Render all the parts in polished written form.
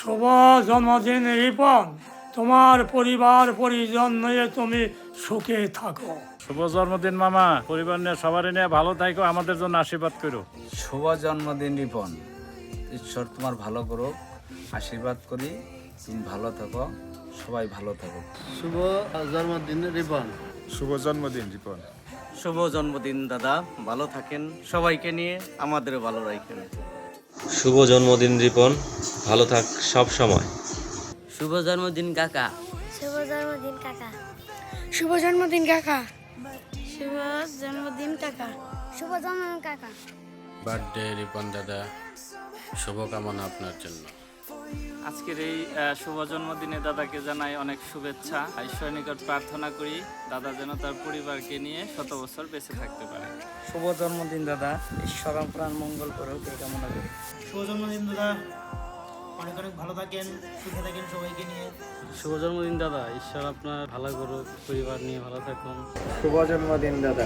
শুভ জন্মদিন রিপন, তোমার পরিবার পরিজন নিয়ে তুমি সুখে থাকো। শুভ জন্মদিন মামা, পরিবার নিয়ে সবারই নিয়ে ভালো থাকো, আমাদের জন্য আশীর্বাদ করো। শুভ জন্মদিন রিপন, ঈশ্বর তোমার ভালো করো, আশীর্বাদ করি, তুমি ভালো থাকো, সবাই ভালো থাকো। শুভ জন্মদিন রিপন। শুভ জন্মদিন রিপন। শুভ জন্মদিন দাদা, ভালো থাকেন, সবাইকে নিয়ে আমাদেরও ভালো রাখেন। শুভ জন্মদিন রিপন, ভালো থাক সব সময়। শুভ জন্মদিন কাকা। শুভ জন্মদিন কাকা। শুভ জন্মদিন কাকা। শুভ জন্মদিন কাকা। শুভ জন্মদিন কাকা। বার্থডে রিপন দাদা, শুভকামনা আপনার জন্য। আজকের এই শুভ জন্মদিনে দাদাকে জানাই অনেক শুভেচ্ছা। ঈশ্বরের নিকট প্রার্থনা করি দাদা যেন তার পরিবারকে নিয়ে শত বছর বেঁচে থাকতে পারে। শুভ জন্মদিন দাদা, ঈশ্বর প্রাণ মঙ্গল করুক এই কামনা করি। শুভ জন্মদিন দাদা, অনেক অনেক ভালো থাকেন, সুখে থাকেন সবাইকে নিয়ে। শুভ জন্মদিন দাদা, ঈশ্বর আপনার ভালো করুক, পরিবার নিয়ে ভালো থাকুন। শুভ জন্মদিন দাদা।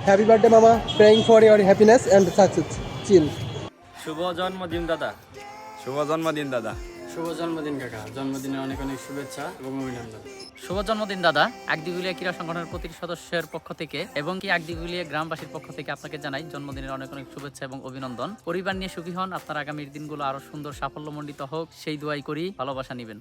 হ্যাপি বার্থডে মামা, praying for your happiness and success. Chill. শুভ জন্মদিন দাদা। শুভ জন্মদিন দাদা। শুভ জন্মদিন কাকা, জন্মদিনে অনেক অনেক শুভেচ্ছা এবং অভিনন্দন। শুভ জন্মদিন দাদা। একদিগুলিয়া ক্রীড়া সংগঠনের প্রতিটি সদস্যের পক্ষ থেকে এবং কি একদিগুলিয়া গ্রামবাসীর পক্ষ থেকে আপনাকে জানাই জন্মদিনের অনেক অনেক শুভেচ্ছা এবং অভিনন্দন। পরিবার নিয়ে সুখী হন, আপনার আগামীর দিনগুলো আরো সুন্দর সাফল্যমণ্ডিত হোক সেই দোয়াই করি। ভালোবাসা নিবেন।